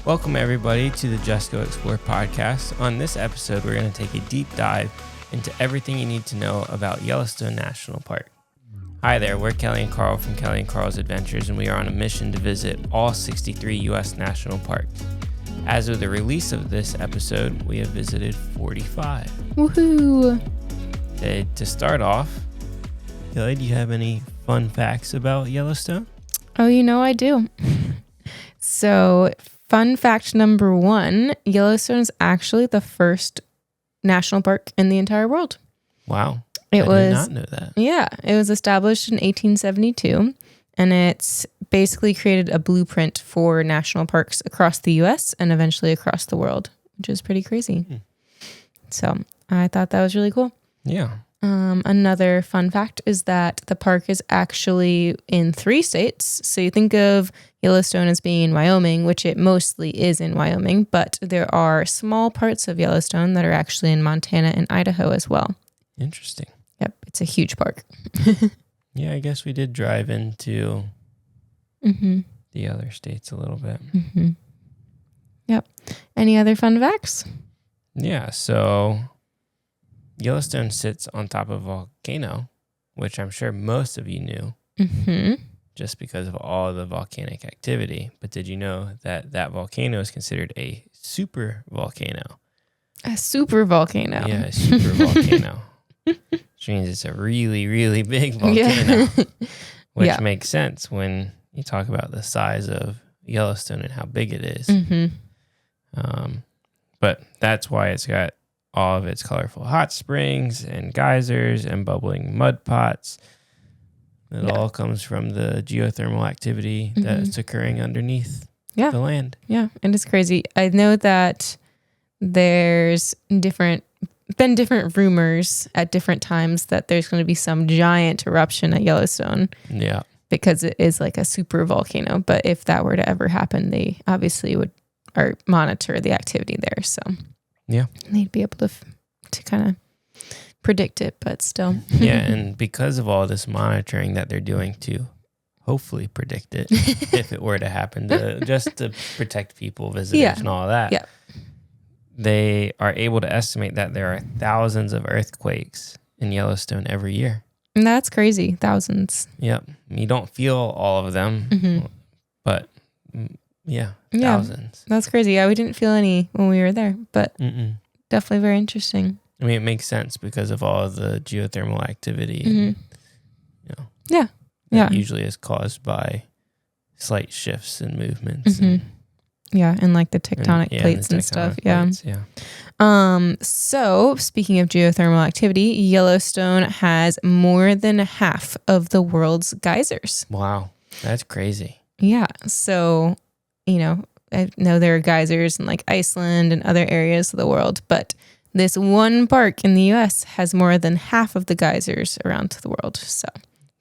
Welcome, everybody, to the Just Go Explore podcast. On this episode, we're going to take a deep dive into everything you need to know about Yellowstone National Park. Hi there, we're Kelly and Carl from Kelly and Carl's Adventures, and we are on a mission to visit all 63 U.S. national parks. As of the release of this episode, we have visited 45. Woohoo! To start off, Kelly, do you have any fun facts about Yellowstone? Oh, I do. So, fun fact number 1, Yellowstone is actually the first national park in the entire world. Wow. I did not know that. Yeah, it was established in 1872, and it's basically created a blueprint for national parks across the U.S. and eventually across the world, which is pretty crazy. So, I thought that was really cool. Yeah. Another fun fact is that the park is actually in 3 states. So you think of Yellowstone as being in Wyoming, which it mostly is in Wyoming, but there are small parts of Yellowstone that are actually in Montana and Idaho as well. Interesting. Yep, it's a huge park. Yeah, I guess we did drive into the other states a little bit. Yep. Any other fun facts? Yeah, so Yellowstone sits on top of a volcano, which I'm sure most of you knew just because of all the volcanic activity. But did you know that that volcano is considered a super volcano? A super volcano. Yeah, a super volcano. Which means it's a really, really big volcano, which makes sense when you talk about the size of Yellowstone and how big it is. But that's why it's got all of its colorful hot springs and geysers and bubbling mud pots. It all comes from the geothermal activity that's occurring underneath the land. Yeah, and it's crazy. I know that there's been different rumors at different times that there's going to be some giant eruption at Yellowstone. Yeah. Because it is like a super volcano. But if that were to ever happen, they obviously would monitor the activity there. So yeah, they'd be able to kind of predict it, but still. Yeah, and because of all this monitoring that they're doing to hopefully predict it, if it were to happen, just to protect people, visitors, and all that, they are able to estimate that there are thousands of earthquakes in Yellowstone every year. And that's crazy. Thousands. Yep. You don't feel all of them, but thousands. That's crazy. Yeah, we didn't feel any when we were there, but definitely very interesting. I mean, it makes sense because of all of the geothermal activity. That usually is caused by slight shifts and movements. And like the tectonic plates and stuff. So speaking of geothermal activity, Yellowstone has more than half of the world's geysers. Wow, that's crazy. Yeah. So, I know there are geysers in like Iceland and other areas of the world, but this one park in the U.S. has more than half of the geysers around the world. So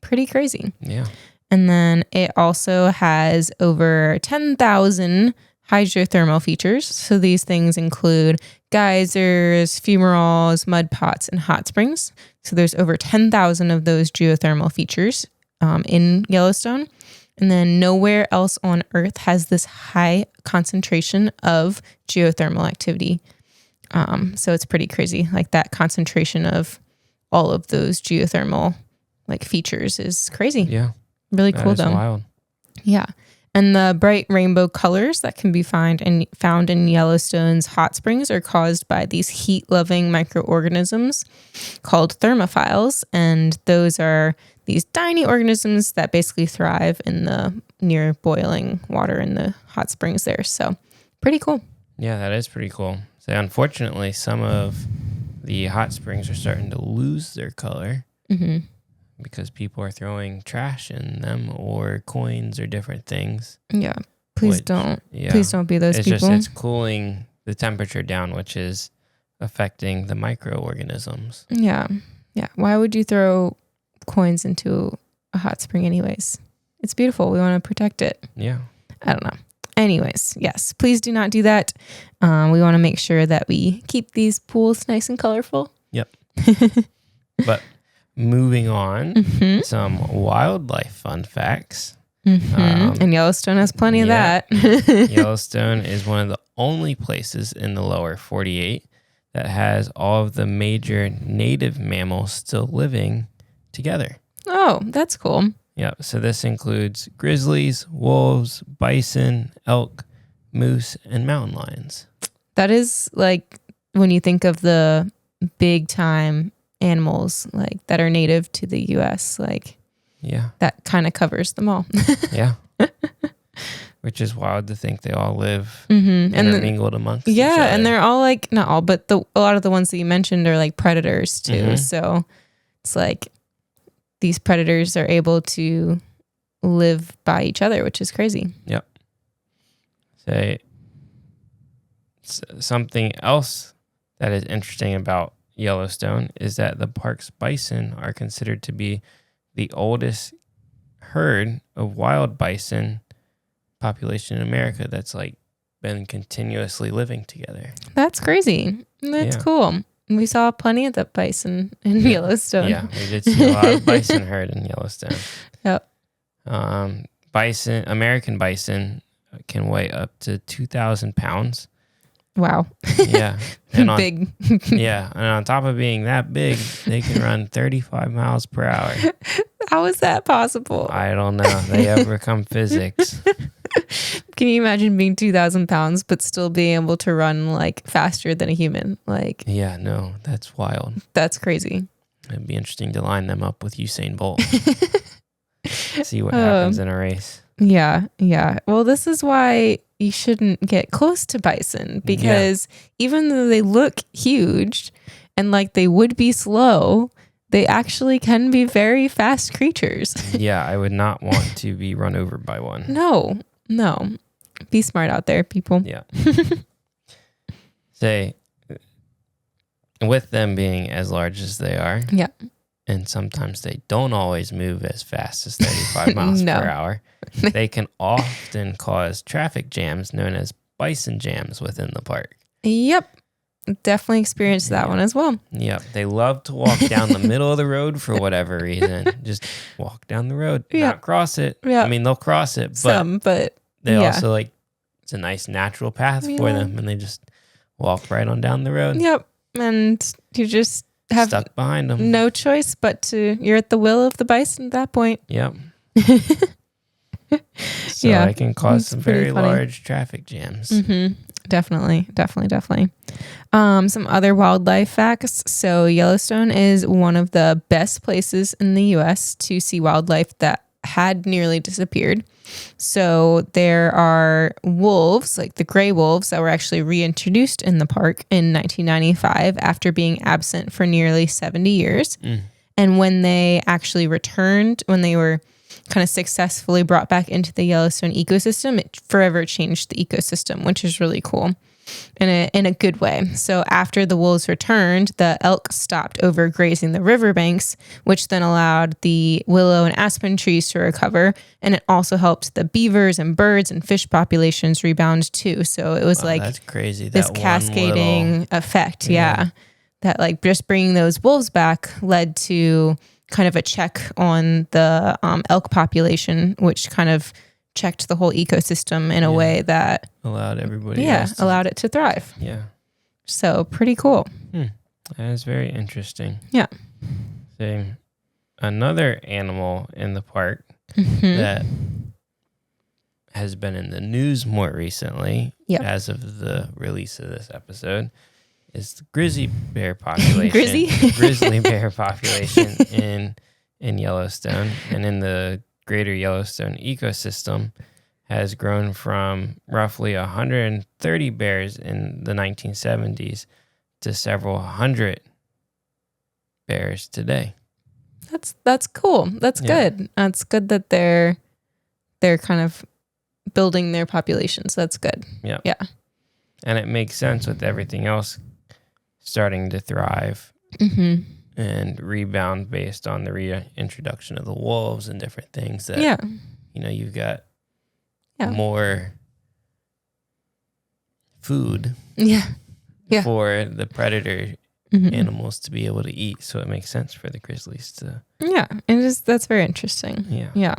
pretty crazy. Yeah. And then it also has over 10,000 hydrothermal features. So these things include geysers, fumaroles, mud pots, and hot springs. So there's over 10,000 of those geothermal features in Yellowstone. And then nowhere else on Earth has this high concentration of geothermal activity. So it's pretty crazy. Like that concentration of all of those geothermal like features is crazy. Yeah. Really cool though. Wild. Yeah. And the bright rainbow colors that can be found in Yellowstone's hot springs are caused by these heat-loving microorganisms called thermophiles. And those are these tiny organisms that basically thrive in the near boiling water in the hot springs there. So pretty cool. Yeah, that is pretty cool. So unfortunately, some of the hot springs are starting to lose their color because people are throwing trash in them or coins or different things. Yeah, please don't be those people. It's cooling the temperature down, which is affecting the microorganisms. Yeah. Why would you throw coins into a hot spring anyways? It's beautiful. We want to protect it. Yeah. I don't know. Anyways, yes, please do not do that. We want to make sure that we keep these pools nice and colorful. Yep. But moving on, some wildlife fun facts. And Yellowstone has plenty of that. Yellowstone is one of the only places in the lower 48 that has all of the major native mammals still living together. Oh, that's cool. Yeah, so this includes grizzlies, wolves, bison, elk, moose, and mountain lions. That is like when you think of the big time animals like that are native to the US, like that kind of covers them all. Yeah. Which is wild to think they all live intermingled amongst each other. And they're all like, not all, but a lot of the ones that you mentioned are like predators too. So it's like these predators are able to live by each other, which is crazy. Yep. Say something else that is interesting about Yellowstone is that the park's bison are considered to be the oldest herd of wild bison population in America that's like been continuously living together. That's crazy. That's cool. We saw plenty of the bison in Yellowstone. Yeah, we did see a lot of bison herd in Yellowstone. Yep. American bison can weigh up to 2,000 pounds. Wow. Yeah. And big. And on top of being that big, they can run 35 miles per hour. How is that possible? I don't know. They overcome physics. Can you imagine being 2,000 pounds, but still being able to run like faster than a human? Like, yeah, no, that's wild. That's crazy. It'd be interesting to line them up with Usain Bolt. See what happens in a race. Yeah. Well, this is why you shouldn't get close to bison, because even though they look huge and like they would be slow, they actually can be very fast creatures. Yeah, I would not want to be run over by one. No. Be smart out there, people. Yeah. Say, with them being as large as they are, and sometimes they don't always move as fast as 35 miles per hour, they can often cause traffic jams known as bison jams within the park. Yep. Definitely experienced that one as well. Yep. They love to walk down the middle of the road for whatever reason. Just walk down the road, not cross it. I mean, they'll cross it, but they also like, it's a nice natural path for them, and they just walk right on down the road. Yep. And you just have stuck behind them. No choice but you're at the will of the bison at that point. Yep. So it can cause some very large traffic jams. Definitely. Some other wildlife facts. So Yellowstone is one of the best places in the U.S. to see wildlife that had nearly disappeared. So there are wolves, like the gray wolves, that were actually reintroduced in the park in 1995 after being absent for nearly 70 years. And when they actually returned, when they were kind of successfully brought back into the Yellowstone ecosystem, it forever changed the ecosystem, which is really cool in a good way. So after the wolves returned, the elk stopped overgrazing the riverbanks, which then allowed the willow and aspen trees to recover. And it also helped the beavers and birds and fish populations rebound too. So it was that's crazy. This cascading effect. Yeah. That like just bringing those wolves back led to kind of a check on the elk population, which kind of checked the whole ecosystem in a way that allowed everybody else allowed it to thrive. Yeah. So pretty cool. That is very interesting. Yeah. So, another animal in the park that has been in the news more recently, as of the release of this episode, is the grizzly bear population. Grizzly bear population in Yellowstone, and in the greater Yellowstone ecosystem has grown from roughly 130 bears in the 1970s to several hundred bears today. That's cool. That's good. That's good that they're kind of building their populations. That's good. Yeah. And it makes sense with everything else starting to thrive and rebound based on the reintroduction of the wolves and different things that, you've got more food for the predator animals to be able to eat. So it makes sense for the grizzlies to. Yeah. And that's very interesting. Yeah.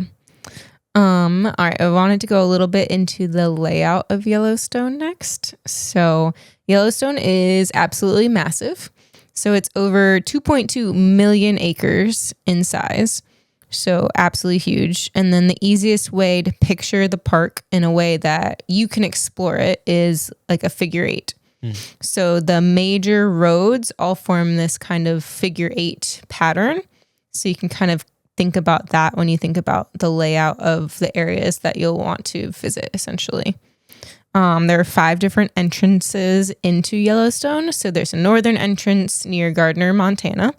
All right, I wanted to go a little bit into the layout of Yellowstone next. So Yellowstone is absolutely massive. So it's over 2.2 million acres in size. So absolutely huge. And then the easiest way to picture the park in a way that you can explore it is like a figure eight. So the major roads all form this kind of figure eight pattern. So you can kind of think about that when you think about the layout of the areas that you'll want to visit, essentially. There are 5 different entrances into Yellowstone. So there's a northern entrance near Gardner, Montana.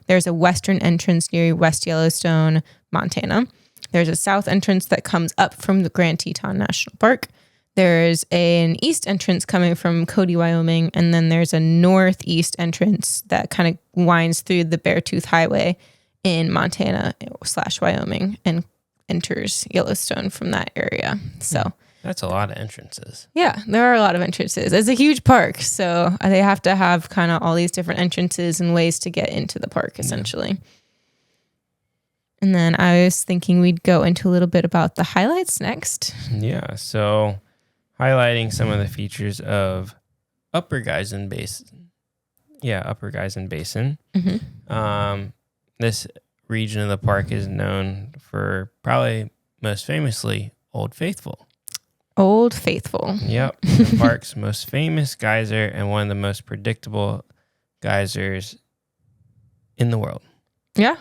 There's a western entrance near West Yellowstone, Montana. There's a south entrance that comes up from the Grand Teton National Park. There's an east entrance coming from Cody, Wyoming. And then there's a northeast entrance that kind of winds through the Beartooth Highway in Montana / Wyoming and enters Yellowstone from that area. So that's a lot of entrances. Yeah, there are a lot of entrances. It's a huge park, so they have to have kind of all these different entrances and ways to get into the park, essentially. And then I was thinking we'd go into a little bit about the highlights next. Yeah, so highlighting some of the features of Upper Guyson Basin. Yeah, Upper Guyson Basin. This region of the park is known for probably most famously Old Faithful. Old Faithful. Yep. The park's most famous geyser and one of the most predictable geysers in the world. Yeah.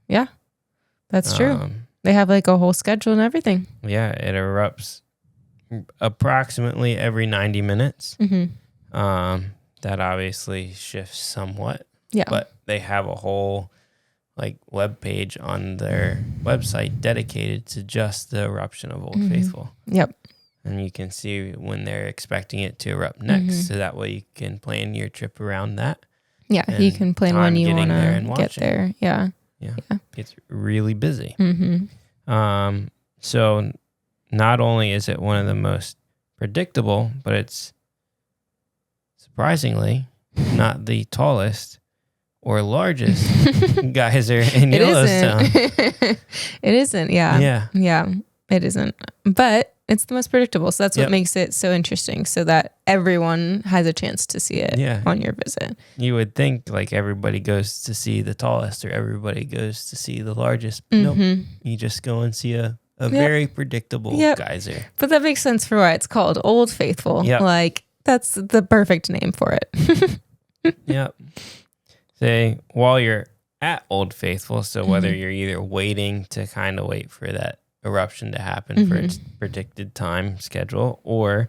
Yeah. That's true. They have like a whole schedule and everything. Yeah. It erupts approximately every 90 minutes. That obviously shifts somewhat. Yeah. But they have a whole like web page on their website dedicated to just the eruption of Old Faithful. Yep. And you can see when they're expecting it to erupt next. So that way you can plan your trip around that. Yeah, you can plan when you want to get there. Yeah. It's really busy. So not only is it one of the most predictable, but it's surprisingly not the tallest or largest geyser in Yellowstone. It isn't. Yeah. Yeah. It isn't. But it's the most predictable. So that's what makes it so interesting, so that everyone has a chance to see it on your visit. You would think like everybody goes to see the tallest or everybody goes to see the largest. Nope. You just go and see a very predictable geyser. But that makes sense for why it's called Old Faithful. Like that's the perfect name for it. Say, while you're at Old Faithful, so whether you're either waiting to kind of wait for that eruption to happen for its predicted time schedule, or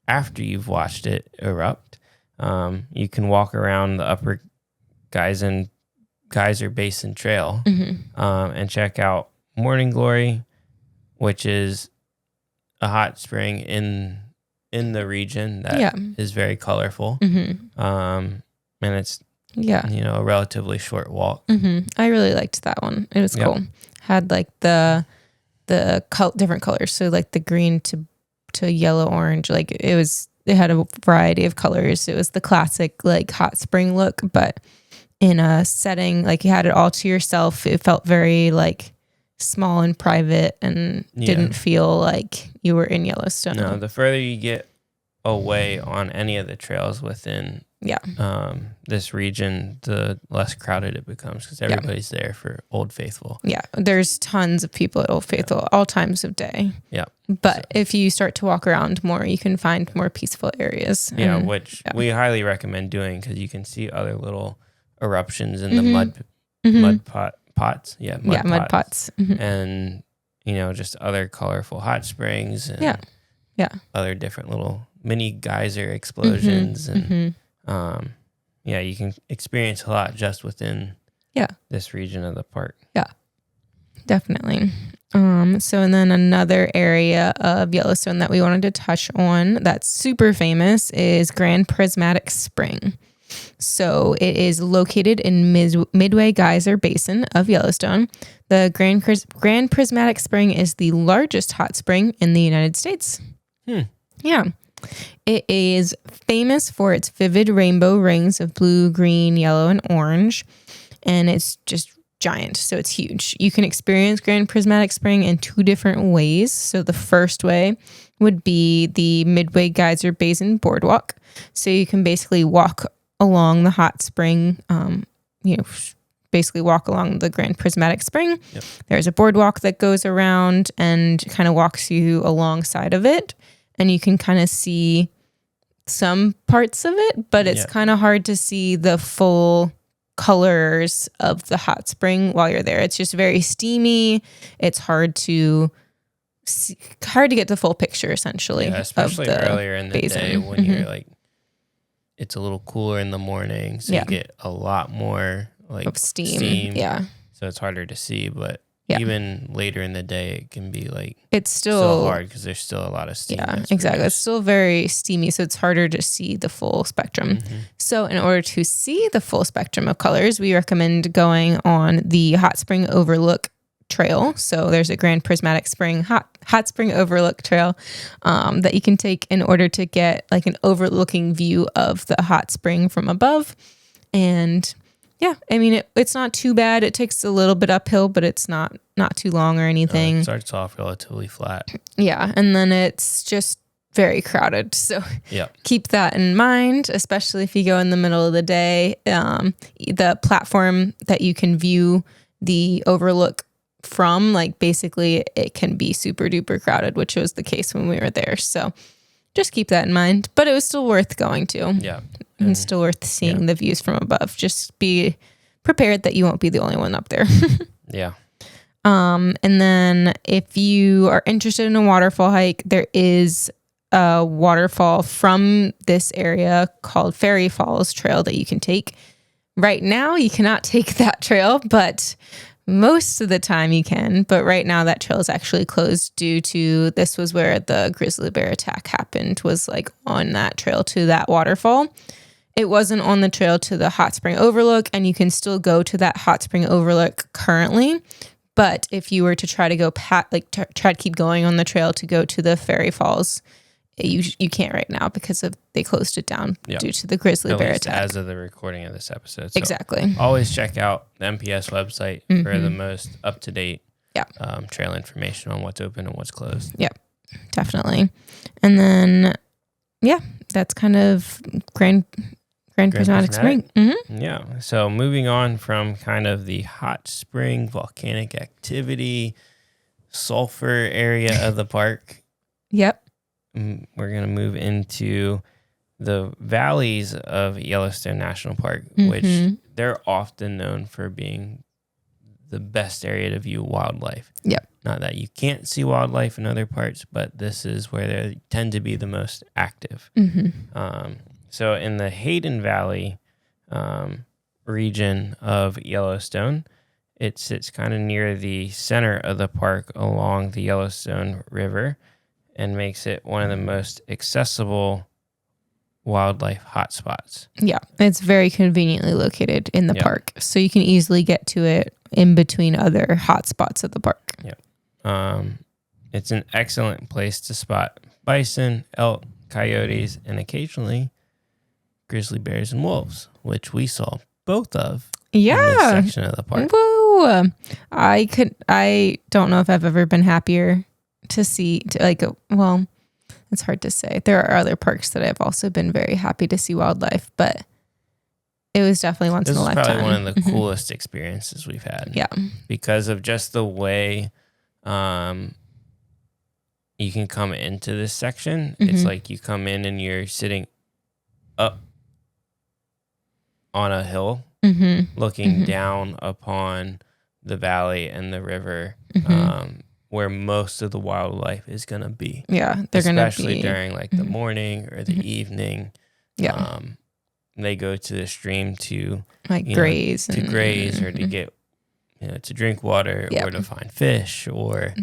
after you've watched it erupt, you can walk around the Upper Geyser Basin Trail and check out Morning Glory, which is a hot spring in the region that is very colorful. And it's a relatively short walk. I really liked that one. It was cool. Had like the different colors, so like the green to yellow, orange. Like it had a variety of colors. It was the classic like hot spring look, but in a setting like you had it all to yourself. It felt very like small and private, and didn't feel like you were in Yellowstone. No, the further you get away on any of the trails within this region, the less crowded it becomes, because everybody's there for Old Faithful. Yeah, there's tons of people at Old Faithful all times of day. Yeah. But if you start to walk around more, you can find more peaceful areas. Which we highly recommend doing, because you can see other little eruptions in the mud pots. Mud pots. And, just other colorful hot springs and other different little mini geyser explosions. And you can experience a lot just within this region of the park. Yeah, definitely. And then another area of Yellowstone that we wanted to touch on that's super famous is Grand Prismatic Spring. So it is located in Midway Geyser Basin of Yellowstone. The Grand Prismatic Spring is the largest hot spring in the United States. Yeah. It is famous for its vivid rainbow rings of blue, green, yellow, and orange. And it's just giant, so it's huge. You can experience Grand Prismatic Spring in 2 different ways. So the first way would be the Midway Geyser Basin Boardwalk. So you can basically walk along the hot spring, basically walk along the Grand Prismatic Spring. Yep. There's a boardwalk that goes around and kind of walks you alongside of it. And you can kind of see some parts of it, but it's kind of hard to see the full colors of the hot spring while you're there. It's just very steamy. It's hard to get the full picture, essentially. Yeah, especially earlier in the basin. day when you're like, it's a little cooler in the morning, so you get a lot more like of steam. Yeah. So it's harder to see, but even later in the day, it can be like it's still hard because there's still a lot of steam. Yeah, exactly. It's still very steamy, so it's harder to see the full spectrum. So in order to see the full spectrum of colors, we recommend going on the Hot Spring Overlook Trail. So there's a Grand Prismatic Spring Hot Spring Overlook Trail that you can take in order to get like an overlooking view of the hot spring from above. And yeah, I mean, it's not too bad. It takes a little bit uphill, but it's not too long or anything. It starts off relatively flat. Yeah, and then it's just very crowded. So keep that in mind, especially if you go in the middle of the day. The platform that you can view the overlook from, like basically it can be super duper crowded, which was the case when we were there. So just keep that in mind. But it was still worth going to. Yeah. And still worth seeing the views from above. Just be prepared that you won't be the only one up there. Yeah. And then if you are interested in a waterfall hike, there is a waterfall from this area called Fairy Falls Trail that you can take. Right now, you cannot take that trail, but most of the time you can. But right now that trail is actually closed due to, this was where the grizzly bear attack happened, was like on that trail to that waterfall. It wasn't on the trail to the Hot Spring Overlook, and you can still go to that Hot Spring Overlook currently. But if you were to try to go try to keep going on the trail to go to the Fairy Falls, you can't right now because they closed it down due to the grizzly bear attack. As of the recording of this episode. So exactly. Always check out the MPS website for the most up-to-date trail information on what's open and what's closed. Yep, definitely. And then, that's kind of Grand Prismatic Spring. Yeah. So moving on from kind of the hot spring volcanic activity, sulfur area of the park. Yep. We're going to move into the valleys of Yellowstone National Park, which they're often known for being the best area to view wildlife. Yep. Not that you can't see wildlife in other parts, but this is where they tend to be the most active. So in the Hayden Valley region of Yellowstone, it sits kind of near the center of the park along the Yellowstone River and makes it one of the most accessible wildlife hotspots. Yeah, it's very conveniently located in the park, so you can easily get to it in between other hotspots of the park. It's an excellent place to spot bison, elk, coyotes, and occasionally grizzly bears and wolves, which we saw both of in this section of the park. Woo! I don't know if I've ever been happier to see, it's hard to say. There are other parks that I've also been very happy to see wildlife, but it was definitely once in a lifetime. This is probably one of the coolest experiences we've had. Yeah. Because of just the way you can come into this section. It's like you come in and you're sitting up on a hill, looking down upon the valley and the river, where most of the wildlife is going to be. Yeah, they're going to be. Especially during like the morning or the evening. Yeah. They go to the stream to graze. To graze or to get, to drink water or to find fish or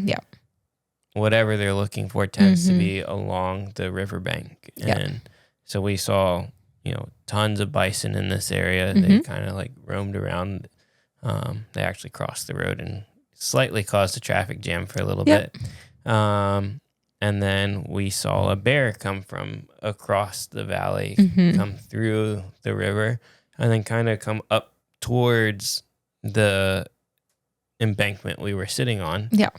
whatever they're looking for tends to be along the riverbank. And so we saw, tons of bison in this area. They kind of like roamed around. They actually crossed the road and slightly caused a traffic jam for a little bit. And then we saw a bear come from across the valley, come through the river, and then kind of come up towards the embankment we were sitting on. Yeah.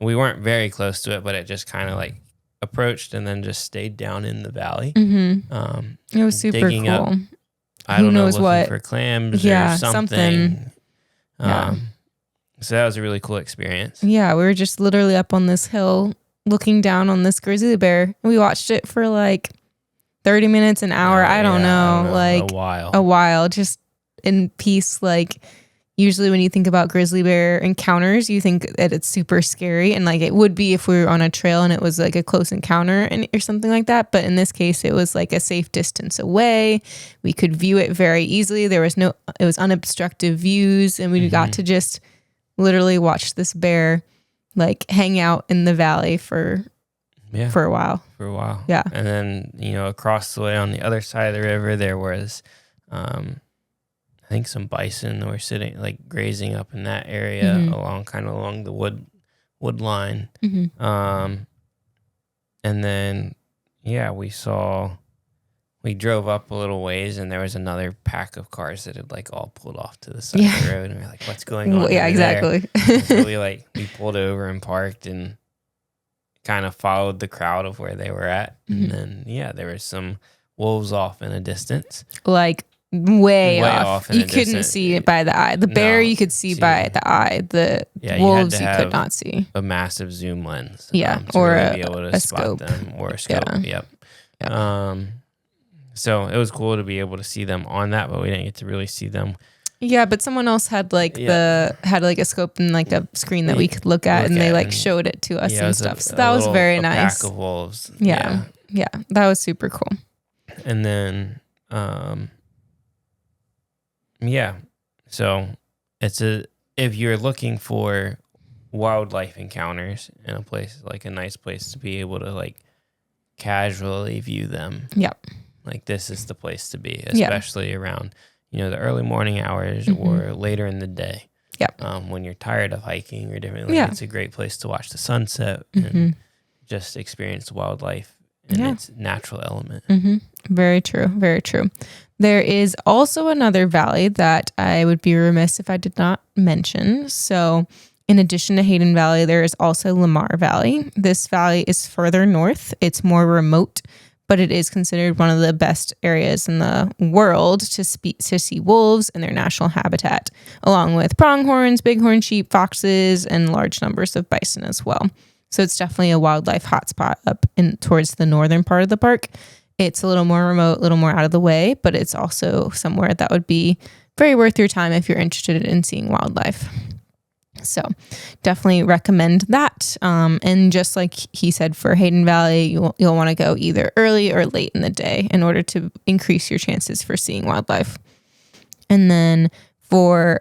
We weren't very close to it, but it just kind of like approached and then just stayed down in the valley. It was super digging cool. up, I Who don't know, knows looking what? for clams Yeah, or something. Yeah. So that was a really cool experience. Yeah, we were just literally up on this hill looking down on this grizzly bear. And we watched it for like 30 minutes, an hour. I don't know. Like a while, just in peace. Like usually when you think about grizzly bear encounters, you think that it's super scary. And like it would be if we were on a trail and it was like a close encounter or something like that. But in this case, it was like a safe distance away. We could view it very easily. It was unobstructed views, and we got to just literally watch this bear like hang out in the valley for a while. Yeah. And then, across the way on the other side of the river, there was, I think some bison were sitting, like grazing up in that area along the wood line. And then, we drove up a little ways and there was another pack of cars that had like all pulled off to the side of the road. And we were like, what's going on? Yeah, exactly. So we pulled over and parked and kind of followed the crowd of where they were at. And then, there was some wolves off in a distance. Like way off. In you couldn't see it by the eye. The bear you could see by the eye. The wolves you could not see. A massive zoom lens. Yeah, to or really be able to a spot scope. them, or a scope. Yeah. Yep. So it was cool to be able to see them on that, but we didn't get to really see them. Yeah, but someone else had like a scope and like a screen that we could look at, and they like showed it to us and stuff. So that was very nice. Pack of wolves. Yeah, that was super cool. And then, so if you're looking for wildlife encounters in a place, like a nice place to be able to like casually view them. Yep. Like this is the place to be, especially around, the early morning hours or later in the day. Yep. When you're tired of hiking or different, it's a great place to watch the sunset and just experience wildlife in its natural element. Very true. Very true. There is also another valley that I would be remiss if I did not mention. So in addition to Hayden Valley, there is also Lamar Valley. This valley is further north. It's more remote, but it is considered one of the best areas in the world to see wolves in their natural habitat, along with pronghorns, bighorn sheep, foxes, and large numbers of bison as well. So it's definitely a wildlife hotspot up in towards the northern part of the park. It's a little more remote, a little more out of the way, but it's also somewhere that would be very worth your time if you're interested in seeing wildlife. So definitely recommend that. And just like he said, for Hayden Valley, you'll want to go either early or late in the day in order to increase your chances for seeing wildlife. And then for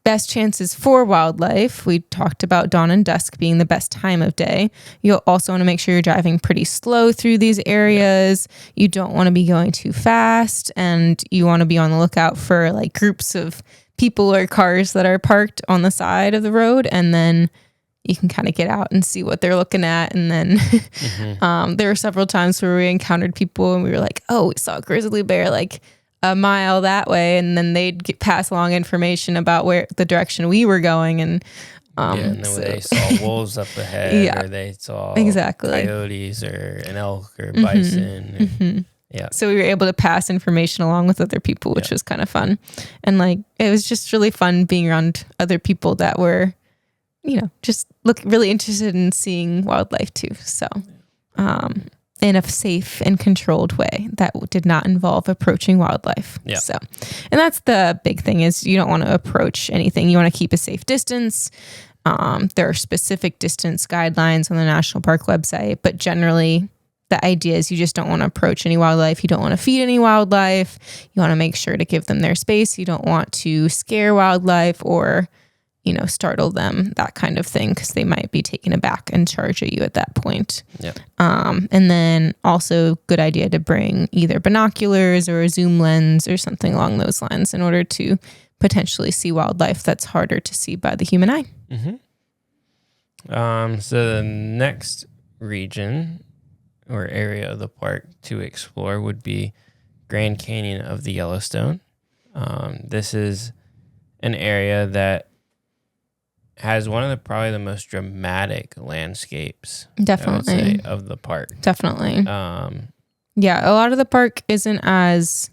best chances for wildlife, we talked about dawn and dusk being the best time of day. You'll also want to make sure you're driving pretty slow through these areas. You don't want to be going too fast, and you want to be on the lookout for like groups of people or cars that are parked on the side of the road, and then you can kind of get out and see what they're looking at. And then there were several times where we encountered people and we were like, oh, we saw a grizzly bear like a mile that way, and then they'd pass along information about where the direction we were going. And and then they saw wolves up ahead, or they saw coyotes or an elk or bison. Yeah. So we were able to pass information along with other people, which was kind of fun. And like, it was just really fun being around other people that were, just really interested in seeing wildlife too. So, in a safe and controlled way that did not involve approaching wildlife. Yeah. So, and that's the big thing is you don't want to approach anything. You want to keep a safe distance. There are specific distance guidelines on the national park website, but generally the idea is you just don't want to approach any wildlife. You don't want to feed any wildlife. You want to make sure to give them their space. You don't want to scare wildlife or, startle them, that kind of thing, because they might be taken aback and charge at you at that point. Yep. And then also good idea to bring either binoculars or a zoom lens or something along those lines in order to potentially see wildlife that's harder to see by the human eye. So the next region or area of the park to explore would be Grand Canyon of the Yellowstone. This is an area that has one of probably the most dramatic landscapes, I would Definitely. say, of the park. Definitely. Yeah, a lot of the park isn't as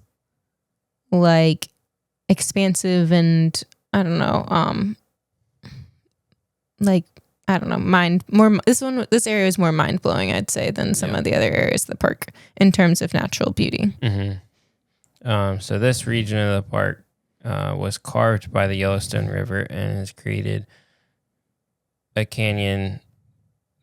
like expansive and I don't know, this area is more mind blowing, I'd say, than some of the other areas of the park in terms of natural beauty. So this region of the park was carved by the Yellowstone River and has created a canyon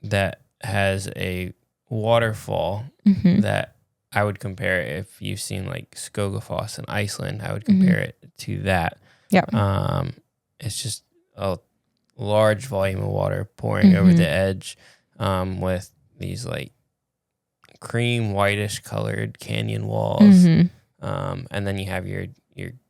that has a waterfall that I would compare, if you've seen like Skogafoss in Iceland, I would compare it to that. Yeah. It's just a large volume of water pouring over the edge with these like cream whitish colored canyon walls. And then you have your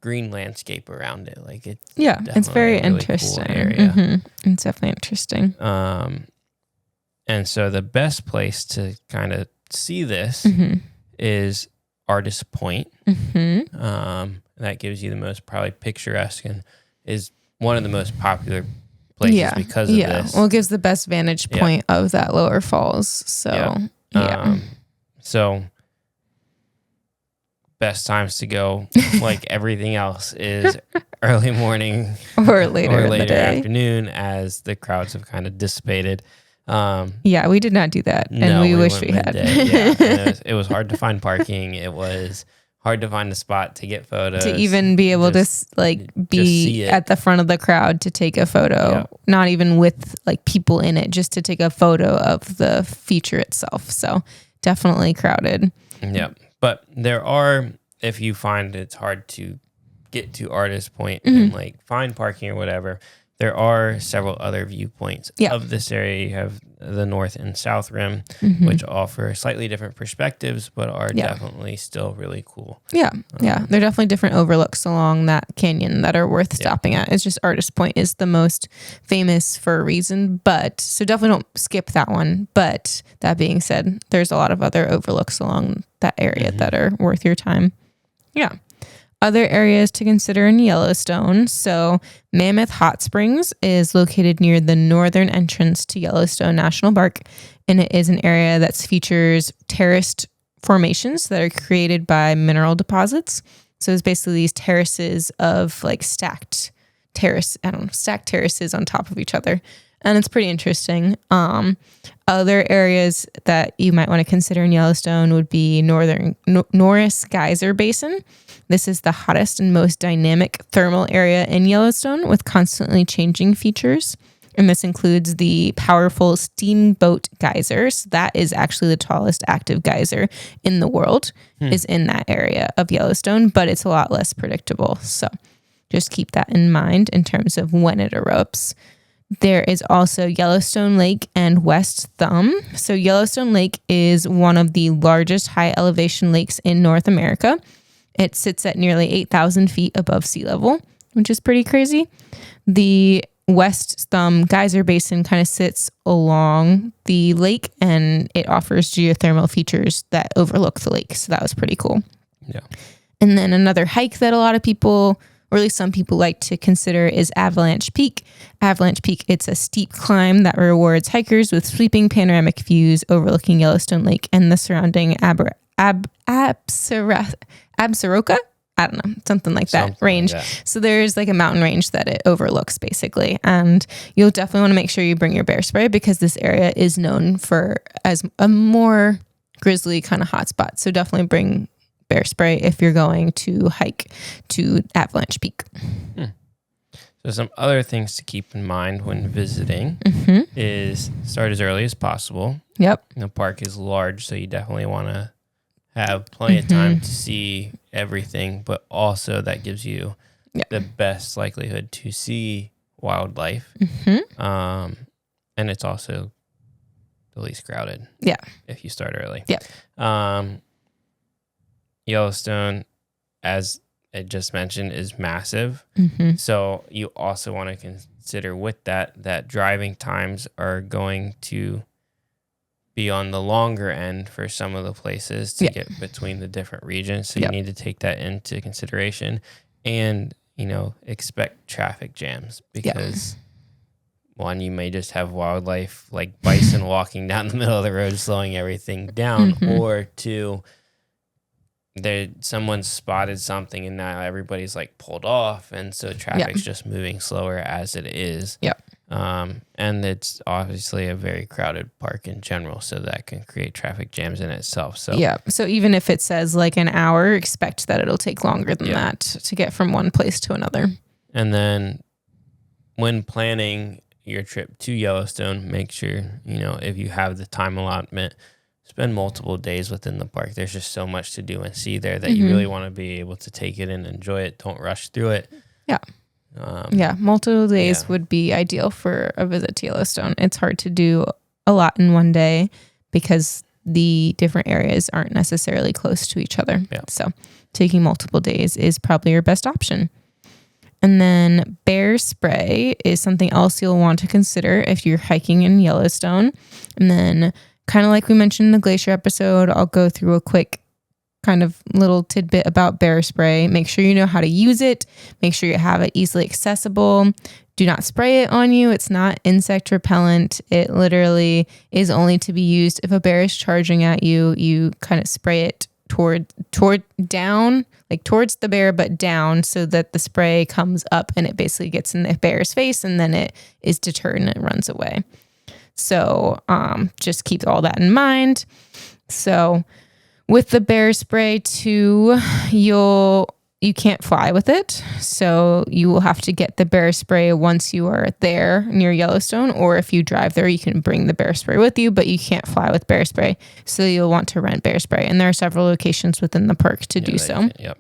green landscape around it. Like it's very interesting. Cool area. It's definitely interesting. And so the best place to kind of see this is Artist Point. That gives you the most probably picturesque and is one of the most popular places because of this. Well, it gives the best vantage point of that lower falls. So so best times to go, like everything else, is early morning or later in the day. Afternoon, as the crowds have kind of dissipated. We did not do that, and we wish we had. It was hard to find parking. It was hard to find a spot to get photos, to even be able to be at the front of the crowd to take a photo, not even with like people in it, just to take a photo of the feature itself. So definitely crowded. But there are, if you find it's hard to get to Artist Point and like find parking or whatever, there are several other viewpoints of this area. You have the North and South Rim, which offer slightly different perspectives, but are definitely still really cool. They're definitely different overlooks along that canyon that are worth stopping at. It's just Artist Point is the most famous for a reason, so definitely don't skip that one. But that being said, there's a lot of other overlooks along that area that are worth your time. Other areas to consider in Yellowstone. So Mammoth Hot Springs is located near the northern entrance to Yellowstone National Park, and it is an area that features terraced formations that are created by mineral deposits. So it's basically these terraces of like stacked terraces on top of each other. And it's pretty interesting. Other areas that you might want to consider in Yellowstone would be Norris Geyser Basin. This is the hottest and most dynamic thermal area in Yellowstone with constantly changing features. And this includes the powerful Steamboat Geyser. So that is actually the tallest active geyser in the world, is in that area of Yellowstone, but it's a lot less predictable. So just keep that in mind in terms of when it erupts. There is also Yellowstone Lake and West Thumb. So Yellowstone Lake is one of the largest high elevation lakes in North America. It sits at nearly 8,000 feet above sea level, which is pretty crazy. The West Thumb Geyser Basin kind of sits along the lake, and it offers geothermal features that overlook the lake. So that was pretty cool. And then another hike that a lot of people, or at least some people, like to consider is Avalanche Peak. Avalanche Peak, it's a steep climb that rewards hikers with sweeping panoramic views overlooking Yellowstone Lake and the surrounding Absaroka? I don't know, something like that range. Like that. So there's like a mountain range that it overlooks basically. And you'll definitely want to make sure you bring your bear spray because this area is known as a more grizzly kind of hotspot. So definitely bring bear spray if you're going to hike to Avalanche Peak. So some other things to keep in mind when visiting is start as early as possible. The park is large, so you definitely want to have plenty of time to see everything, but also that gives you the best likelihood to see wildlife. And it's also the least crowded if you start early. Yellowstone, as I just mentioned, is massive. So you also want to consider with that driving times are going to be on the longer end for some of the places to get between the different regions. So you need to take that into consideration and, expect traffic jams because one, you may just have wildlife like bison walking down the middle of the road, slowing everything down, or two, someone's spotted something and now everybody's like pulled off, and so traffic's just moving slower as it is. Yep. And it's obviously a very crowded park in general, so that can create traffic jams in itself. So yeah, so even if it says like an hour, expect that it'll take longer than that to get from one place to another. And then when planning your trip to Yellowstone, make sure, if you have the time allotment, spend multiple days within the park. There's just so much to do and see there that you really want to be able to take it and enjoy it. Don't rush through it. Yeah. Multiple days would be ideal for a visit to Yellowstone. It's hard to do a lot in one day because the different areas aren't necessarily close to each other. Yeah. So taking multiple days is probably your best option. And then bear spray is something else you'll want to consider if you're hiking in Yellowstone. And then kind of like we mentioned in the glacier episode, I'll go through a quick kind of little tidbit about bear spray. Make sure you know how to use it. Make sure you have it easily accessible. Do not spray it on you. It's not insect repellent. It literally is only to be used if a bear is charging at you. You kind of spray it toward down, like towards the bear, but down, so that the spray comes up and it basically gets in the bear's face, and then it is deterred and it runs away. So just keep all that in mind. So with the bear spray too, you can't fly with it. So you will have to get the bear spray once you are there near Yellowstone, or if you drive there, you can bring the bear spray with you, but you can't fly with bear spray. So you'll want to rent bear spray. And there are several locations within the park to do so. Yep.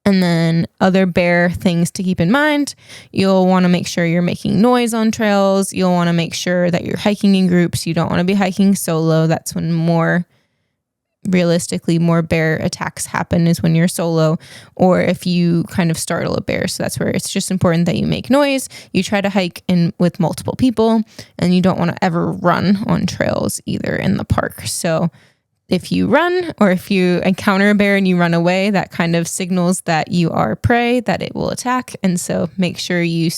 And then other bear things to keep in mind, you'll want to make sure you're making noise on trails. You'll want to make sure that you're hiking in groups. You don't want to be hiking solo. That's when realistically more bear attacks happen, is when you're solo, or if you kind of startle a bear. So that's where it's just important that you make noise. You try to hike in with multiple people, and you don't want to ever run on trails either in the park. So if you run, or if you encounter a bear and you run away, that kind of signals that you are prey, that it will attack. And so make sure you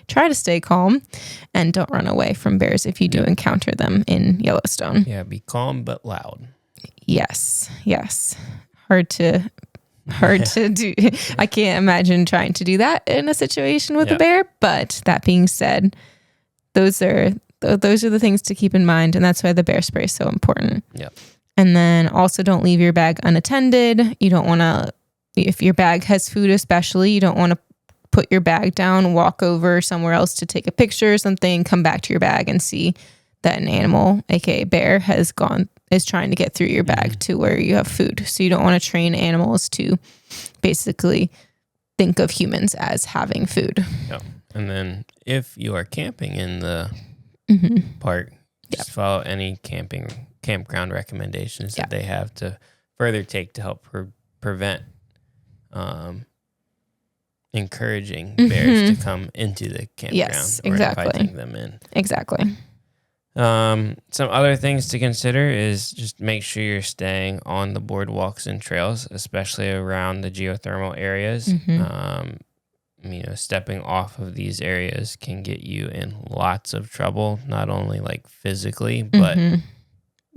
try to stay calm and don't run away from bears if you do encounter them in Yellowstone. Yeah, be calm but loud. Yes. Hard to do. I can't imagine trying to do that in a situation with a bear. But that being said, those are the things to keep in mind, and that's why the bear spray is so important. Yeah. And then also don't leave your bag unattended. You don't want to, if your bag has food especially, you don't want to put your bag down, walk over somewhere else to take a picture or something, come back to your bag and see that an animal, aka bear, is trying to get through your bag to where you have food. So you don't want to train animals to basically think of humans as having food. Yeah. And then if you are camping in the park, just follow any campground recommendations that they have to further take to help prevent encouraging bears to come into the campground or inviting them in. Exactly. Some other things to consider is just make sure you're staying on the boardwalks and trails, especially around the geothermal areas. Stepping off of these areas can get you in lots of trouble, not only like physically, but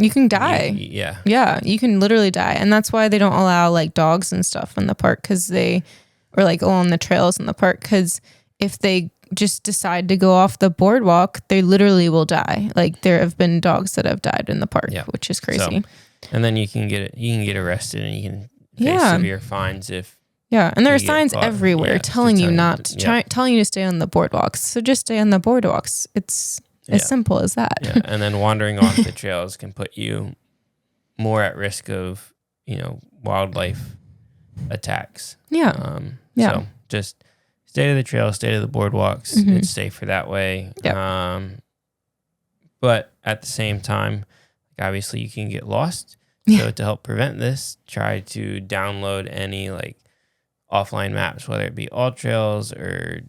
you can die. Yeah, you can literally die. And that's why they don't allow like dogs and stuff in the park, or like along the trails in the park, because if they just decide to go off the boardwalk, they literally will die. Like there have been dogs that have died in the park, which is crazy. And then you can get arrested, and you can face severe fines if. Yeah, and there are signs everywhere telling you telling you to stay on the boardwalks. So just stay on the boardwalks. It's as simple as that. Yeah, and then wandering off the trails can put you more at risk of, wildlife attacks. Yeah. So just stay to the trail, stay to the boardwalks. It's safer that way. Yep. But at the same time, obviously you can get lost. So to help prevent this, try to download any like offline maps, whether it be AllTrails or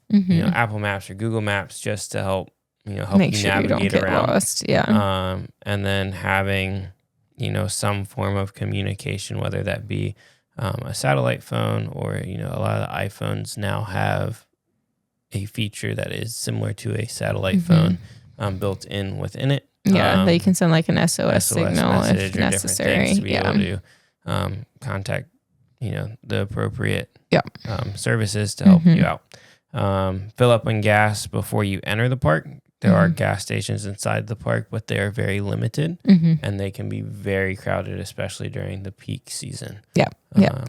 Apple Maps or Google Maps, just to help make you sure navigate you don't get around. Lost. Yeah. And then having some form of communication, whether that be a satellite phone or a lot of the iPhones now have a feature that is similar to a satellite phone built in within it. Yeah, they can send like an SOS signal if or necessary. different things to be able to contact, the appropriate services to help you out. Fill up on gas before you enter the park. There are gas stations inside the park, but they are very limited, and they can be very crowded, especially during the peak season.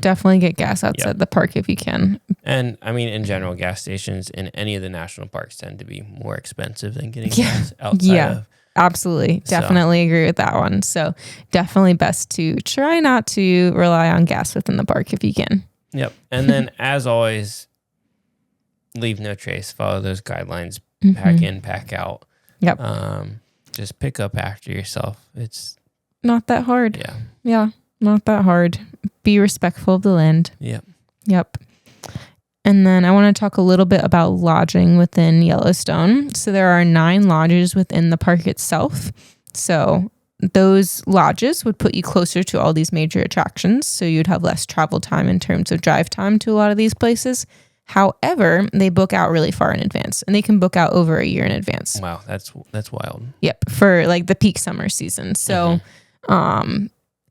Definitely get gas outside the park if you can. And I mean, in general, gas stations in any of the national parks tend to be more expensive than getting gas outside of. Absolutely. Definitely agree with that one. So definitely best to try not to rely on gas within the park if you can. Yep. And then as always, leave no trace. Follow those guidelines. Pack in, pack out. Yep. Just pick up after yourself. It's not that hard. Yeah. Yeah. Not that hard. Be respectful of the land. Yep. And then I want to talk a little bit about lodging within Yellowstone. So there are 9 lodges within the park itself. So those lodges would put you closer to all these major attractions. So you'd have less travel time in terms of drive time to a lot of these places. However, they book out really far in advance, and they can book out over a year in advance. Wow, that's wild. Yep, for like the peak summer season. So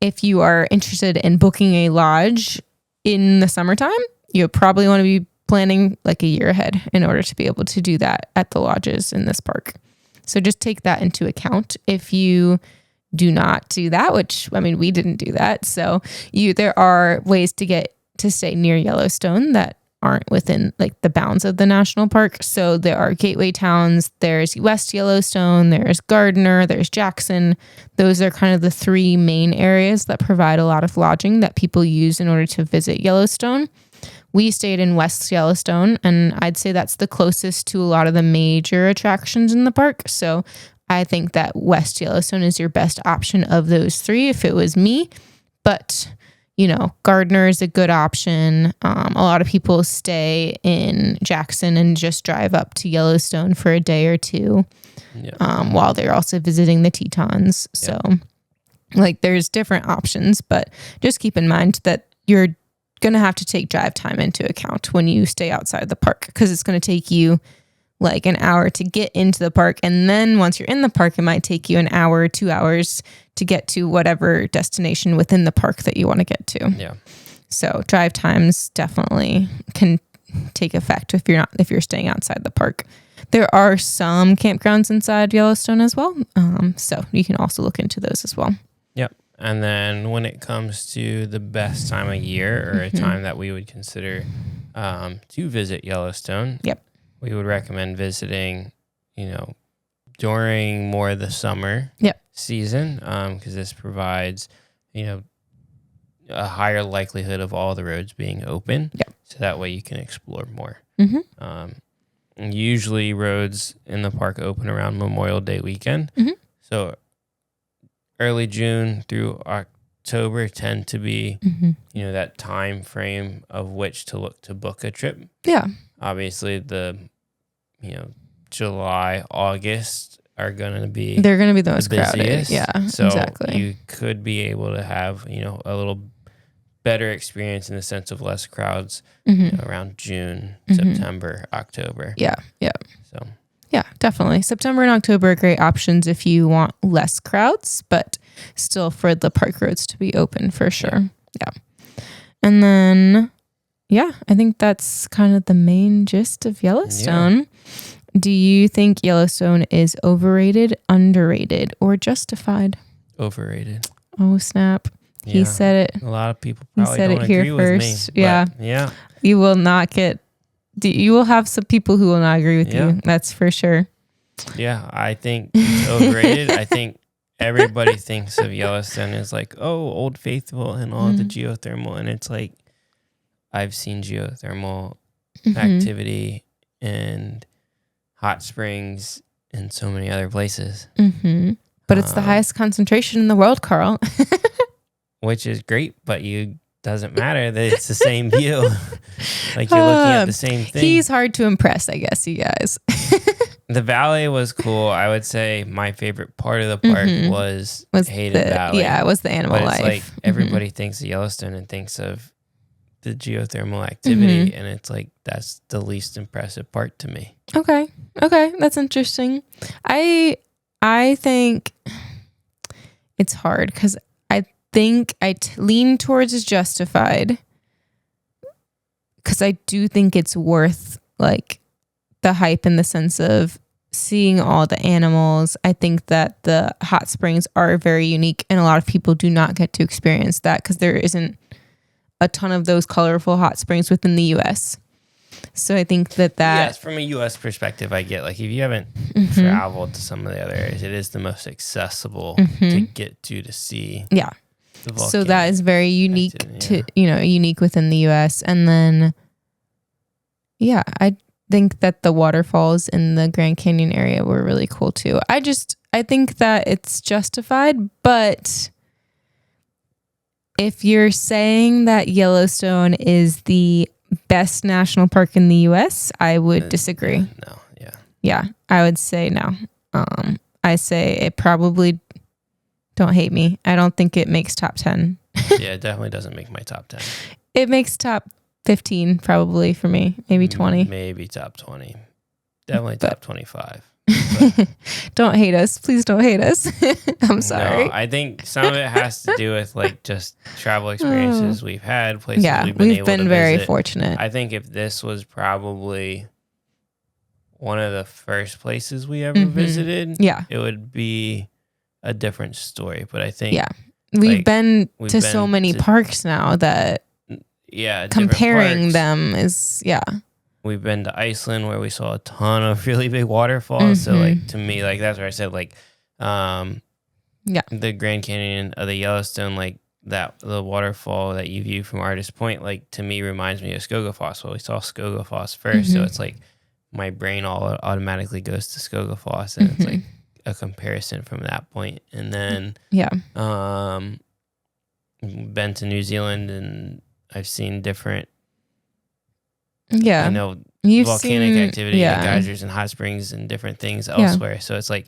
if you are interested in booking a lodge in the summertime, you probably want to be planning like a year ahead in order to be able to do that at the lodges in this park. So just take that into account. If you do not do that, which, I mean, we didn't do that. So there are ways to get to stay near Yellowstone that aren't within like the bounds of the national park. So there are gateway towns. There's West Yellowstone, there's Gardner, there's Jackson. Those are kind of the 3 main areas that provide a lot of lodging that people use in order to visit Yellowstone. We stayed in West Yellowstone, and I'd say that's the closest to a lot of the major attractions in the park. So I think that West Yellowstone is your best option of those 3 if it was me. But Gardner is a good option. A lot of people stay in Jackson and just drive up to Yellowstone for a day or 2 while they're also visiting the Tetons. So there's different options, but just keep in mind that you're going to have to take drive time into account when you stay outside the park, because it's going to take you like an hour to get into the park. And then once you're in the park, it might take you an hour, 2 hours to get to whatever destination within the park that you want to get to. Yeah. So drive times definitely can take effect if you're staying outside the park. There are some campgrounds inside Yellowstone as well. So you can also look into those as well. Yep. And then when it comes to the best time of year, or a time that we would consider to visit Yellowstone, we would recommend visiting, during more of the summer season, because this provides, a higher likelihood of all the roads being open. So that way you can explore more. Usually roads in the park open around Memorial Day weekend. So early June through October tend to be, that time frame of which to look to book a trip. Obviously the, July, August are going to be... They're going to be the most busiest. Crowded. Yeah, so exactly. You could be able to have, a little better experience in the sense of less crowds around June, September, October. So... Yeah, definitely. September and October are great options if you want less crowds, but still for the park roads to be open for sure. Yeah. And then, I think that's kind of the main gist of Yellowstone. Do you think Yellowstone is overrated, underrated, or justified? Overrated. Oh, snap. He said it. A lot of people probably said don't it here agree first. with me. Yeah. You will not get... You will have some people who will not agree with you. That's for sure. Yeah, I think it's overrated. I think everybody thinks of Yellowstone as like, oh, Old Faithful and all the geothermal. And it's like, I've seen geothermal activity and hot springs and so many other places. But it's the highest concentration in the world, Carl. Which is great, but doesn't matter that it's the same view. Like you're looking at the same thing. He's hard to impress, I guess, you guys. The valley was cool. I would say my favorite part of the park was Hayden Valley. Yeah, it was the animal but life. It's like everybody thinks of Yellowstone and thinks of the geothermal activity, and it's like that's the least impressive part to me. Okay, that's interesting. I think it's hard because I think lean towards is justified because I do think it's worth like the hype in the sense of seeing all the animals. I think that the hot springs are very unique, and a lot of people do not get to experience that because there isn't a ton of those colorful hot springs within the U.S. So I think that yes, from a U.S. perspective, I get like if you haven't traveled to some of the other areas, it is the most accessible to get to see. Yeah. So that is very unique unique within the U.S. And then, yeah, I think that the waterfalls in the Grand Canyon area were really cool too. I think that it's justified, but if you're saying that Yellowstone is the best national park in the U.S., I would disagree. Yeah, I would say no. I say it probably, don't hate me, I don't think it makes top 10. Yeah, it definitely doesn't make my top 10. It makes top 15 probably for me, maybe 20. Maybe top 20. Definitely top 25. Don't hate us. Please don't hate us. I'm sorry. No, I think some of it has to do with like just travel experiences we've had, places we've been very visit. Fortunate. I think if this was probably one of the first places we ever visited, it would be a different story. But I think we've been to so many parks now that comparing them is We've been to Iceland where we saw a ton of really big waterfalls. So like to me, like that's where I said like the Grand Canyon of the Yellowstone, like that the waterfall that you view from Artist Point, like to me reminds me of Skogafoss. Well, we saw Skogafoss first, so it's like my brain all automatically goes to Skogafoss, and it's like a comparison from that point. And then been to New Zealand, and I've seen different volcanic activity and geysers and hot springs and different things elsewhere. So it's like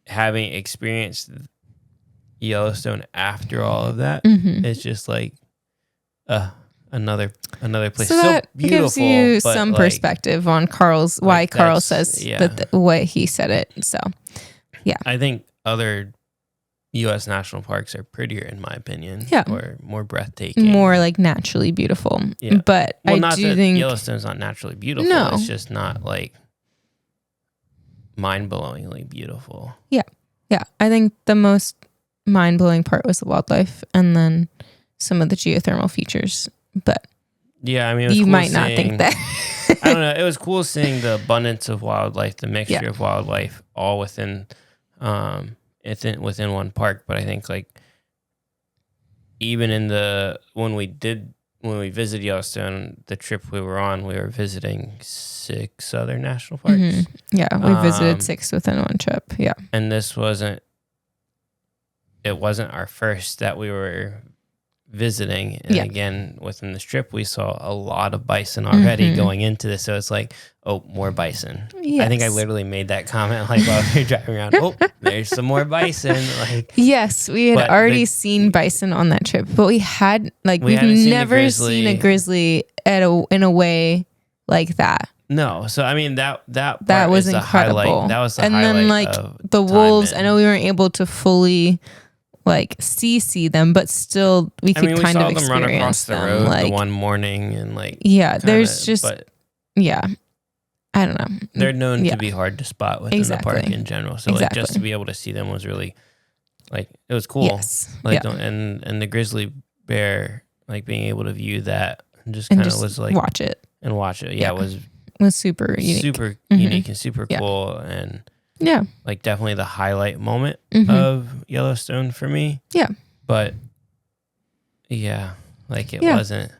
having experienced Yellowstone after all of that, it's just like another place. So that gives you some perspective on why Carl says that the way he said it. So I think other U.S. national parks are prettier in my opinion, or more breathtaking, more like naturally beautiful. But I do think Yellowstone's not naturally beautiful. No, it's just not like mind-blowingly beautiful. I think the most mind-blowing part was the wildlife, and then some of the geothermal features. But I mean, it was you cool might not think that. I don't know. It was cool seeing the abundance of wildlife, the mixture of wildlife, all within one park. But I think like even when we visited Yellowstone, the trip we were on, we were visiting 6 other national parks. We visited 6 within one trip. And this wasn't our first that we were visiting. And again, within the strip, we saw a lot of bison already going into this. So it's like, oh, more bison. I think I literally made that comment like while we were driving around. Oh, there's some more bison. Like, yes, we had already seen bison on that trip, but we've never seen a grizzly in a way like that. No, so I mean that was incredible. Highlight. That was the highlight. And then like the wolves, I know we weren't able to fully like see them, but still we could kind of experience them. We saw them run across the road like, the one morning, and like there's just I don't know. They're known to be hard to spot within the park in general. So like just to be able to see them was really like it was cool. Yes. Like and the grizzly bear, like being able to view that and just kind of was like watch it. Yeah, it was super unique. Super unique and super cool, and like definitely the highlight moment of Yellowstone for me. But like it wasn't.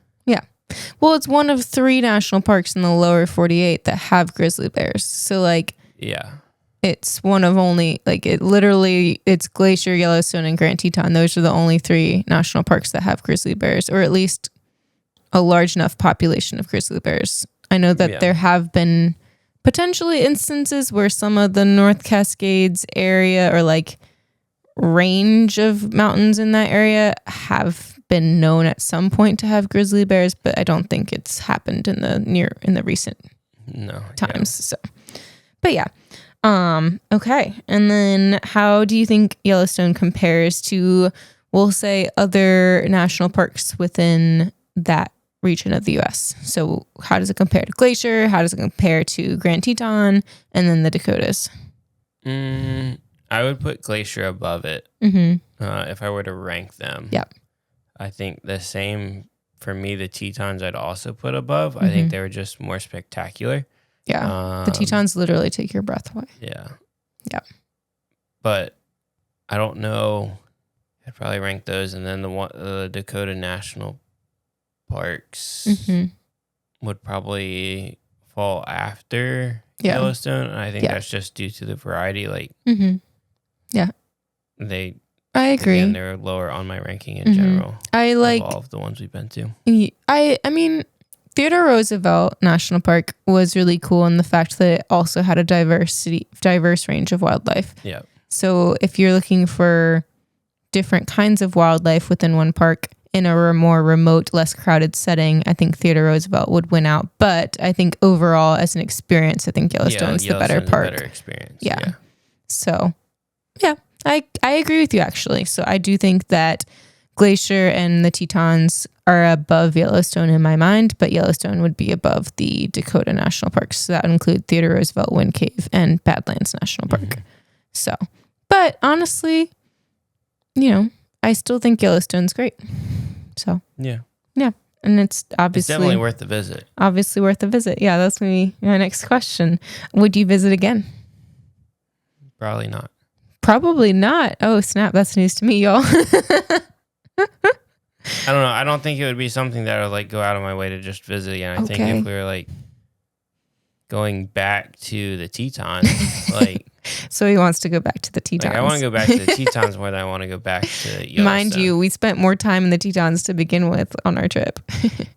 Well, it's one of 3 national parks in the lower 48 that have grizzly bears. So like it's one of only like it's Glacier, Yellowstone, and Grand Teton. Those are the only 3 national parks that have grizzly bears, or at least a large enough population of grizzly bears. I know that there have been potentially instances where some of the North Cascades area or like range of mountains in that area have been known at some point to have grizzly bears, but I don't think it's happened in the recent times. So, but yeah. Okay. And then how do you think Yellowstone compares to, we'll say, other national parks within that region of the U.S.? So how does it compare to Glacier? How does it compare to Grand Teton and then the Dakotas? I would put Glacier above it if I were to rank them. Yep. I think the same for me. The Tetons I'd also put above. I think they were just more spectacular. Yeah. The Tetons literally take your breath away. Yeah. Yeah. But I don't know. I'd probably rank those, and then the Dakota National Parks would probably fall after Yellowstone. And I think that's just due to the variety. Like, yeah, I agree. Again, they're lower on my ranking in general. I like all of the ones we've been to. I mean, Theodore Roosevelt National Park was really cool in the fact that it also had a diverse range of wildlife. Yeah. So if you're looking for different kinds of wildlife within one park in a more remote, less crowded setting, I think Theodore Roosevelt would win out. But I think overall, as an experience, I think Yellowstone's the better park. Better experience. Yeah. So, yeah, I agree with you actually. So I do think that Glacier and the Tetons are above Yellowstone in my mind, but Yellowstone would be above the Dakota National Parks. So that would include Theodore Roosevelt, Wind Cave, and Badlands National Park. So, but honestly, I still think Yellowstone's great. So yeah, and it's definitely worth the visit. Obviously worth the visit. Yeah, that's gonna be my next question. Would you visit again? Probably not. Probably not. Oh snap! That's news to me, y'all. I don't know. I don't think it would be something that I would like go out of my way to just visit again. I think if we were like going back to the Tetons, like. So he wants to go back to the Tetons. Like, I want to go back to the Tetons more than I want to go back to Yellowstone. Mind you, we spent more time in the Tetons to begin with on our trip.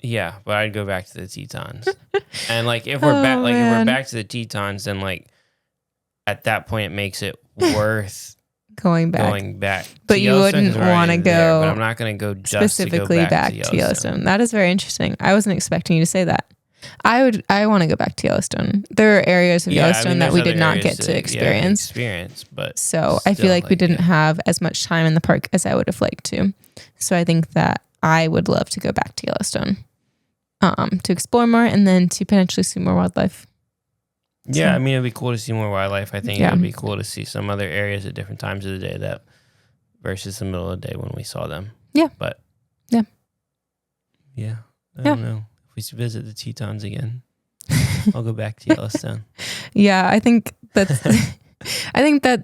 Yeah, but I'd go back to the Tetons. And like if we're if we're back to the Tetons, then like at that point it makes it worth going back. But you wouldn't want to go there, but I'm not going to go just specifically to go back to Yellowstone. That is very interesting. I wasn't expecting you to say that. I want to go back to Yellowstone. There are areas of Yellowstone that we did not get to experience. But so I feel like we didn't have as much time in the park as I would have liked to. So I think that I would love to go back to Yellowstone to explore more and then to potentially see more wildlife. Yeah, I mean, it'd be cool to see more wildlife. I think it would be cool to see some other areas at different times of the day that versus the middle of the day when we saw them. Yeah. But yeah, I don't know. If we visit the Tetons again, I'll go back to Yellowstone. Yeah, I think that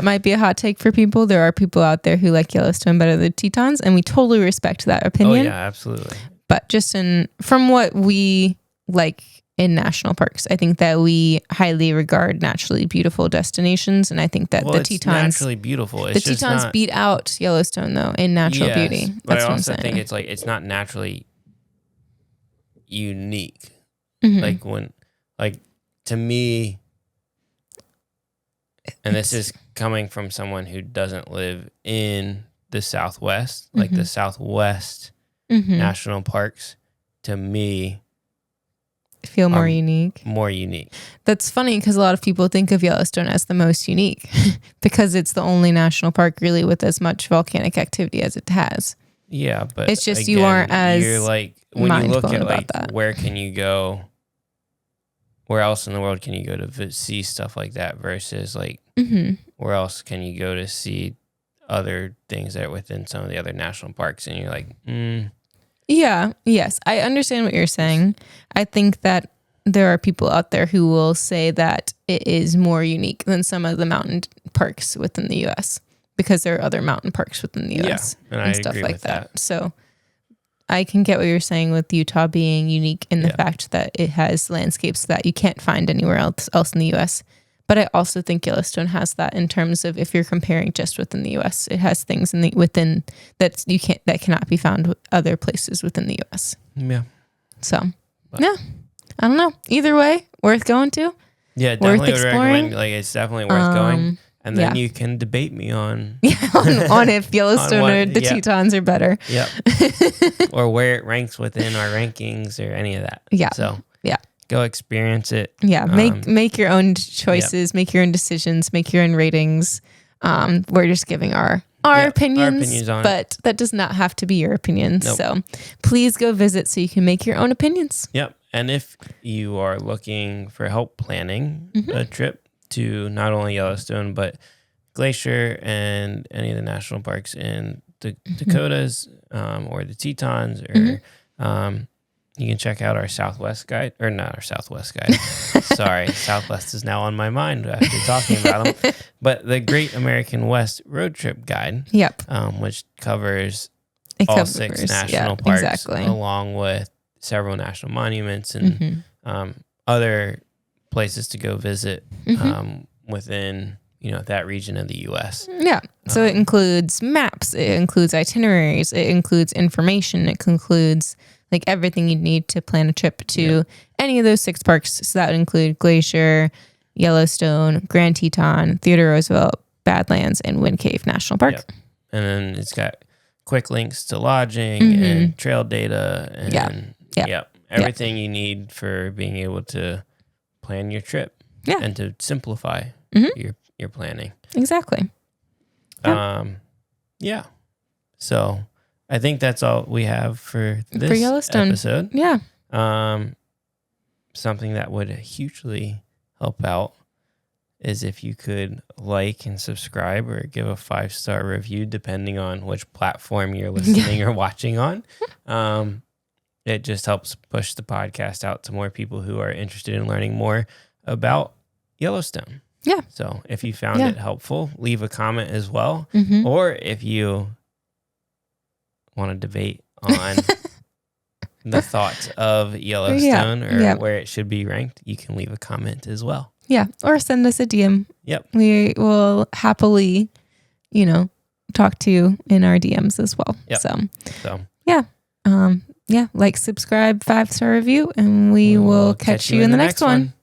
might be a hot take for people. There are people out there who like Yellowstone better than Tetons, and we totally respect that opinion. Oh yeah, absolutely. But just from what we like in national parks, I think that we highly regard naturally beautiful destinations, and I think that the Tetons naturally beautiful. The Tetons beat out Yellowstone though in natural beauty. That's but I what I'm also saying. think it's not naturally unique. Mm-hmm. Like to me, and this is coming from someone who doesn't live in the Southwest, like the Southwest national parks, to me feel more unique. That's funny because a lot of people think of Yellowstone as the most unique because it's the only national park really with as much volcanic activity as it has. Yeah, but it's just again, you aren't as you're like when you look at like where can you go, where else in the world can you go to see stuff like that versus like where else can you go to see other things that are within some of the other national parks, and you're like, Yeah, yes, I understand what you're saying. I think that there are people out there who will say that it is more unique than some of the mountain parks within the U.S. because there are other mountain parks within the U.S. and stuff like that. So I can get what you're saying with Utah being unique in the fact that it has landscapes that you can't find anywhere else in the U.S. But I also think Yellowstone has that in terms of if you're comparing just within the U.S., it has things within that cannot be found with other places within the U.S. Yeah. So, I don't know. Either way, worth going to. Yeah, definitely would recommend. Like, it's definitely worth going. And then you can debate me on on if Yellowstone or the Tetons are better. Yep. Or where it ranks within our rankings or any of that. Yeah. So yeah. Go experience it. Yeah. Make your own choices, make your own decisions, make your own ratings. We're just giving our opinions on but that does not have to be your opinion. Nope. So please go visit so you can make your own opinions. Yep. And if you are looking for help planning a trip to not only Yellowstone, but Glacier and any of the national parks in the Dakotas or the Tetons, or you can check out our Southwest guide, or not our Southwest guide. Sorry, Southwest is now on my mind after talking about them. But the Great American West Road Trip Guide, which covers all 6 national parks, along with several national monuments and other places to go visit within that region of the U.S. Yeah. So it includes maps, it includes itineraries, it includes information, it includes like everything you need to plan a trip to any of those 6 parks. So that would include Glacier, Yellowstone, Grand Teton, Theodore Roosevelt, Badlands, and Wind Cave National Park. Yep. And then it's got quick links to lodging and trail data and everything you need for being able to plan your trip and to simplify your planning. Exactly. So I think that's all we have for this Yellowstone episode. Yeah. Something that would hugely help out is if you could like and subscribe or give a 5-star review, depending on which platform you're listening or watching on. It just helps push the podcast out to more people who are interested in learning more about Yellowstone. Yeah. So if you found it helpful, leave a comment as well. Or if you want to debate on the thoughts of Yellowstone or where it should be ranked, you can leave a comment as well. Yeah. Or send us a DM. Yep. We will happily, talk to you in our DMs as well. Yep. So yeah. Like, subscribe, 5-star review, and we will catch you in the next one.